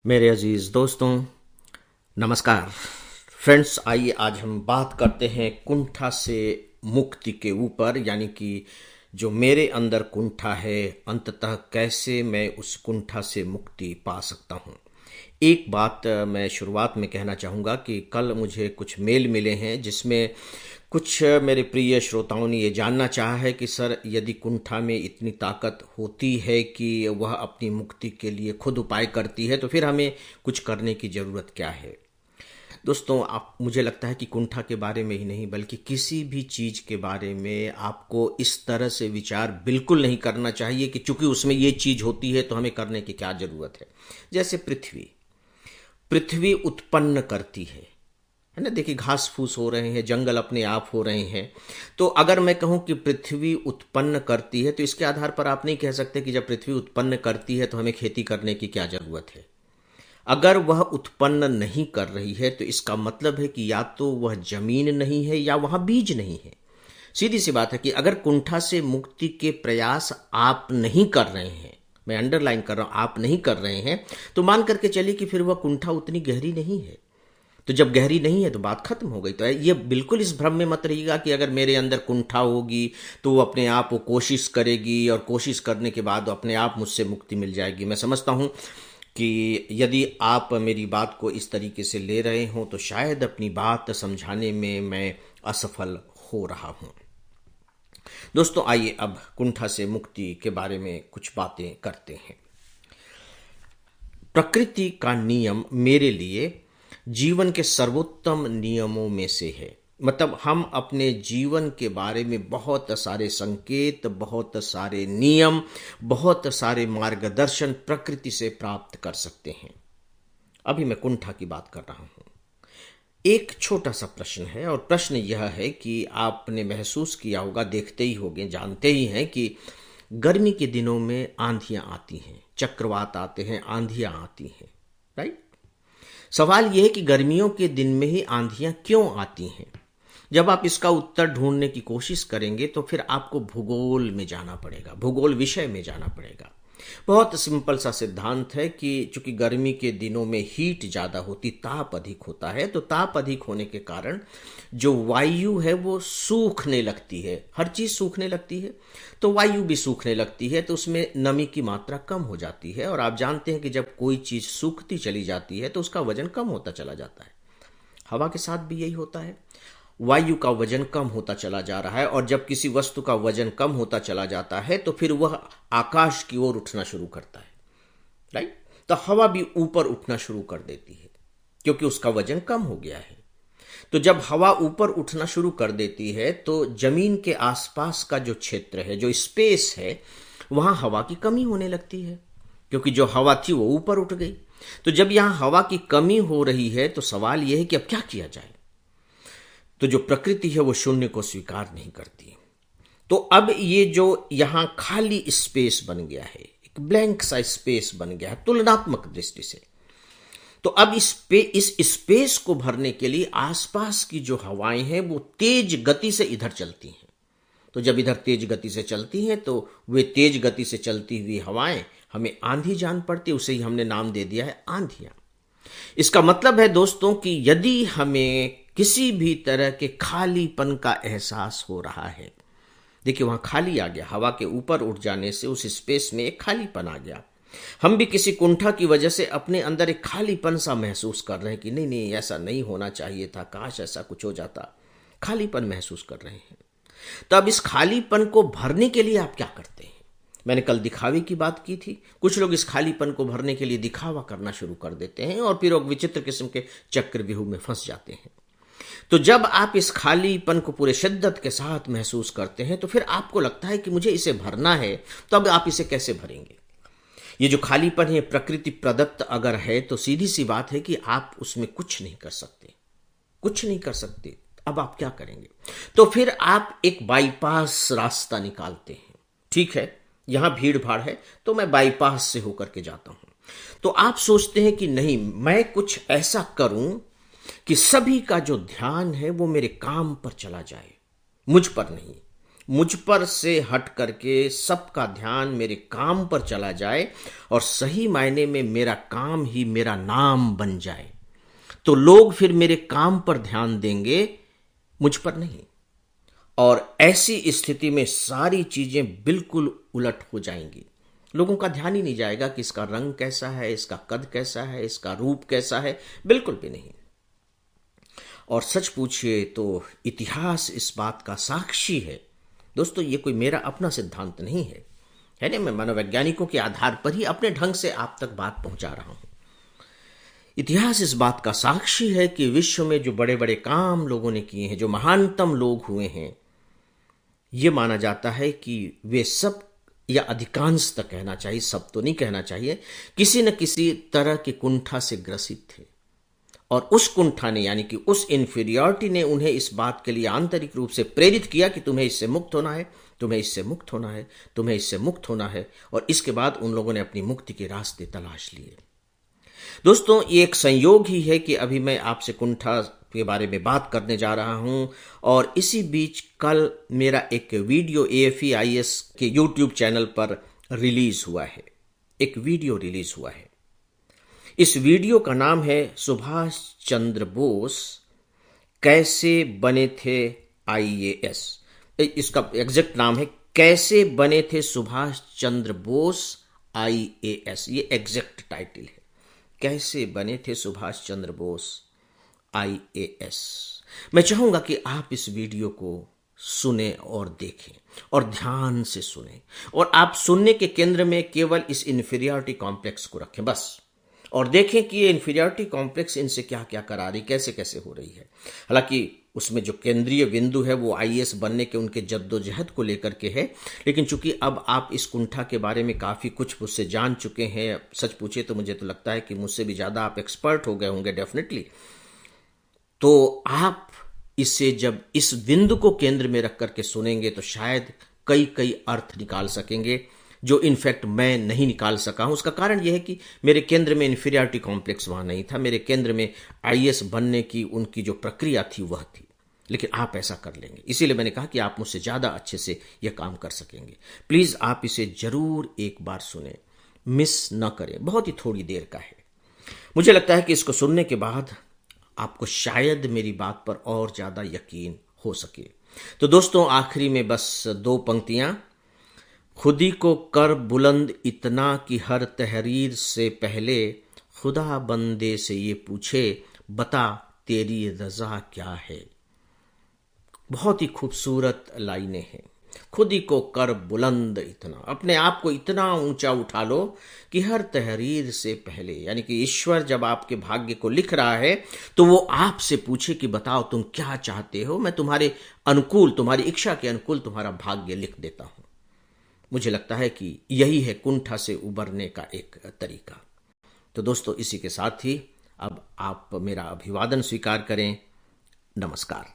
मेरे अजीज दोस्तों, नमस्कार। फ्रेंड्स, आइए आज हम बात करते हैं कुंठा से मुक्ति के ऊपर, यानी कि जो मेरे अंदर कुंठा है, अंततः कैसे मैं उस कुंठा से मुक्ति पा सकता हूँ। एक बात मैं शुरुआत में कहना चाहूँगा कि कल मुझे कुछ मेल मिले हैं जिसमें कुछ मेरे प्रिय श्रोताओं ने ये जानना चाहा है कि सर, यदि कुंठा में इतनी ताकत होती है कि वह अपनी मुक्ति के लिए खुद उपाय करती है, तो फिर हमें कुछ करने की ज़रूरत क्या है। दोस्तों, आप मुझे लगता है कि कुंठा के बारे में ही नहीं बल्कि किसी भी चीज़ के बारे में आपको इस तरह से विचार बिल्कुल नहीं करना चाहिए कि चूंकि उसमें ये चीज़ होती है तो हमें करने की क्या ज़रूरत है। जैसे पृथ्वी पृथ्वी उत्पन्न करती है ना। देखिए, घास फूस हो रहे हैं, जंगल अपने आप हो रहे हैं। तो अगर मैं कहूं कि पृथ्वी उत्पन्न करती है, तो इसके आधार पर आप नहीं कह सकते कि जब पृथ्वी उत्पन्न करती है तो हमें खेती करने की क्या जरूरत है। अगर वह उत्पन्न नहीं कर रही है तो इसका मतलब है कि या तो वह जमीन नहीं है या वहां बीज नहीं है। सीधी सी बात है कि अगर कुंठा से मुक्ति के प्रयास आप नहीं कर रहे हैं, मैं अंडरलाइन कर रहा हूं, आप नहीं कर रहे हैं, तो मान करके चलिए कि फिर वह कुंठा उतनी गहरी नहीं है। तो जब गहरी नहीं है तो बात खत्म हो गई। तो ये बिल्कुल इस भ्रम में मत रहिएगा कि अगर मेरे अंदर कुंठा होगी तो वो अपने आप वो कोशिश करेगी और कोशिश करने के बाद अपने आप मुझसे मुक्ति मिल जाएगी। मैं समझता हूं कि यदि आप मेरी बात को इस तरीके से ले रहे हों तो शायद अपनी बात समझाने में मैं असफल हो रहा हूं। दोस्तों, आइए अब कुंठा से मुक्ति के बारे में कुछ बातें करते हैं। प्रकृति का नियम मेरे लिए जीवन के सर्वोत्तम नियमों में से है। मतलब हम अपने जीवन के बारे में बहुत सारे संकेत, बहुत सारे नियम, बहुत सारे मार्गदर्शन प्रकृति से प्राप्त कर सकते हैं। अभी मैं कुंठा की बात कर रहा हूं। एक छोटा सा प्रश्न है, और प्रश्न यह है कि आपने महसूस किया होगा, देखते ही होंगे, जानते ही हैं कि गर्मी के दिनों में आंधियां आती हैं, चक्रवात आते हैं, आंधियां आती हैं, राइट। सवाल यह है कि गर्मियों के दिन में ही आंधियां क्यों आती हैं। जब आप इसका उत्तर ढूंढने की कोशिश करेंगे तो फिर आपको भूगोल में जाना पड़ेगा, भूगोल विषय में जाना पड़ेगा। बहुत सिंपल सा सिद्धांत है कि चूंकि गर्मी के दिनों में हीट ज्यादा होती, ताप अधिक होता है, तो ताप अधिक होने के कारण जो वायु है वो सूखने लगती है। हर चीज सूखने लगती है तो वायु भी सूखने लगती है, तो उसमें नमी की मात्रा कम हो जाती है। और आप जानते हैं कि जब कोई चीज सूखती चली जाती है तो उसका वजन कम होता चला जाता है। हवा के साथ भी यही होता है, वायु का वजन कम होता चला जा रहा है। और जब किसी वस्तु का वजन कम होता चला जाता है तो फिर वह आकाश की ओर उठना शुरू करता है, राइट। तो हवा भी ऊपर उठना शुरू कर देती है क्योंकि उसका वजन कम हो गया है। तो जब हवा ऊपर उठना शुरू कर देती है तो जमीन के आसपास का जो क्षेत्र है, जो स्पेस है, वहां हवा की कमी होने लगती है क्योंकि जो हवा थी वो ऊपर उठ गई। तो जब यहां हवा की कमी हो रही है तो सवाल यह है कि अब क्या किया जाए। तो जो प्रकृति है वो शून्य को स्वीकार नहीं करती। तो अब ये जो यहां खाली स्पेस बन गया है, एक ब्लैंक सा स्पेस बन गया है तुलनात्मक दृष्टि से, तो अब इस स्पेस को भरने के लिए आसपास की जो हवाएं हैं वो तेज गति से इधर चलती हैं। तो जब इधर तेज गति से चलती हैं तो वे तेज गति से चलती हुई हवाएं हमें आंधी जान पड़ती है। उसे ही हमने नाम दे दिया है आंधियां। इसका मतलब है दोस्तों कि यदि हमें किसी भी तरह के खालीपन का एहसास हो रहा है, देखिए वहां खाली आ गया, हवा के ऊपर उठ जाने से उस स्पेस में एक खालीपन आ गया। हम भी किसी कुंठा की वजह से अपने अंदर एक खालीपन सा महसूस कर रहे हैं कि नहीं नहीं, ऐसा नहीं होना चाहिए था, काश ऐसा कुछ हो जाता। खालीपन महसूस कर रहे हैं। तो अब इस खालीपन को भरने के लिए आप क्या करते हैं। मैंने कल दिखावे की बात की थी। कुछ लोग इस खालीपन को भरने के लिए दिखावा करना शुरू कर देते हैं और फिर वो विचित्र किस्म के चक्रव्यूह में फंस जाते हैं। तो जब आप इस खालीपन को पूरे शिद्दत के साथ महसूस करते हैं तो फिर आपको लगता है कि मुझे इसे भरना है। तो अब आप इसे कैसे भरेंगे। ये जो खालीपन है प्रकृति प्रदत्त अगर है तो सीधी सी बात है कि आप उसमें कुछ नहीं कर सकते, कुछ नहीं कर सकते। अब आप क्या करेंगे। तो फिर आप एक बाईपास रास्ता निकालते हैं। ठीक है, यहां भीड़ भाड़ है तो मैं बाईपास से होकर के जाता हूं। तो आप सोचते हैं कि नहीं, मैं कुछ ऐसा करूं कि सभी का जो ध्यान है वो मेरे काम पर चला जाए, मुझ पर नहीं। मुझ पर से हट करके सबका ध्यान मेरे काम पर चला जाए और सही मायने में मेरा काम ही मेरा नाम बन जाए, तो लोग फिर मेरे काम पर ध्यान देंगे, मुझ पर नहीं। और ऐसी स्थिति में सारी चीजें बिल्कुल उलट हो जाएंगी। लोगों का ध्यान ही नहीं जाएगा कि इसका रंग कैसा है, इसका कद कैसा है, इसका रूप कैसा है, बिल्कुल भी नहीं। और सच पूछिए तो इतिहास इस बात का साक्षी है। दोस्तों, ये कोई मेरा अपना सिद्धांत नहीं है ना, मैं मनोवैज्ञानिकों के आधार पर ही अपने ढंग से आप तक बात पहुंचा रहा हूं। इतिहास इस बात का साक्षी है कि विश्व में जो बड़े बड़े काम लोगों ने किए हैं, जो महानतम लोग हुए हैं, ये माना जाता है कि वे सब, या अधिकांशतः कहना चाहिए, सब तो नहीं कहना चाहिए, किसी न किसी तरह की कुंठा से ग्रसित थे। और उस कुंठा ने, यानी कि उस इन्फीरियरिटी ने उन्हें इस बात के लिए आंतरिक रूप से प्रेरित किया कि तुम्हें इससे मुक्त होना है, तुम्हें इससे मुक्त होना है, तुम्हें इससे मुक्त होना है। और इसके बाद उन लोगों ने अपनी मुक्ति के रास्ते तलाश लिए। दोस्तों, ये एक संयोग ही है कि अभी मैं आपसे कुंठा के बारे में बात करने जा रहा हूं। और इसी बीच कल मेरा एक वीडियो AFE-IS के YouTube चैनल पर रिलीज हुआ है। एक वीडियो रिलीज हुआ है। इस वीडियो का नाम है सुभाष चंद्र बोस कैसे बने थे IAS। इसका एग्जैक्ट नाम है कैसे बने थे सुभाष चंद्र बोस IAS। ये एग्जैक्ट टाइटल है, कैसे बने थे सुभाष चंद्र बोस IAS। मैं चाहूंगा कि आप इस वीडियो को सुने और देखें और ध्यान से सुने, और आप सुनने के केंद्र में केवल इस इन्फीरियरिटी कॉम्प्लेक्स को रखें बस, और देखें कि ये इन्फीरियरिटी कॉम्प्लेक्स इनसे क्या क्या करा रही, कैसे कैसे हो रही है। हालांकि उसमें जो केंद्रीय बिंदु है वो IAS बनने के उनके जद्दोजहद को लेकर के है, लेकिन चूंकि अब आप इस कुंठा के बारे में काफ़ी कुछ मुझसे जान चुके हैं, सच पूछे तो मुझे तो लगता है कि मुझसे भी ज़्यादा आप एक्सपर्ट हो गए होंगे डेफिनेटली, तो आप इसे जब इस बिंदु को केंद्र में रख करके सुनेंगे तो शायद कई कई अर्थ निकाल सकेंगे, जो इनफैक्ट मैं नहीं निकाल सका हूं। उसका कारण यह है कि मेरे केंद्र में इन्फीरियरिटी कॉम्प्लेक्स वहां नहीं था, मेरे केंद्र में IAS बनने की उनकी जो प्रक्रिया थी वह थी। लेकिन आप ऐसा कर लेंगे, इसीलिए मैंने कहा कि आप मुझसे ज़्यादा अच्छे से यह काम कर सकेंगे। प्लीज़ आप इसे जरूर एक बार सुने, मिस न करें, बहुत ही थोड़ी देर का है। मुझे लगता है कि इसको सुनने के बाद आपको शायद मेरी बात पर और ज़्यादा यकीन हो सके। तो दोस्तों, आखिरी में बस 2 पंक्तियां। खुदी को कर बुलंद इतना कि हर तहरीर से पहले खुदा बंदे से ये पूछे, बता तेरी रजा क्या है। बहुत ही खूबसूरत लाइनें हैं। खुदी को कर बुलंद इतना, अपने आप को इतना ऊंचा उठा लो कि हर तहरीर से पहले, यानी कि ईश्वर जब आपके भाग्य को लिख रहा है तो वो आपसे पूछे कि बताओ तुम क्या चाहते हो, मैं तुम्हारे अनुकूल, तुम्हारी इच्छा के अनुकूल तुम्हारा भाग्य लिख देता हूं। मुझे लगता है कि यही है कुंठा से उबरने का एक तरीका। तो दोस्तों, इसी के साथ ही अब आप मेरा अभिवादन स्वीकार करें। नमस्कार।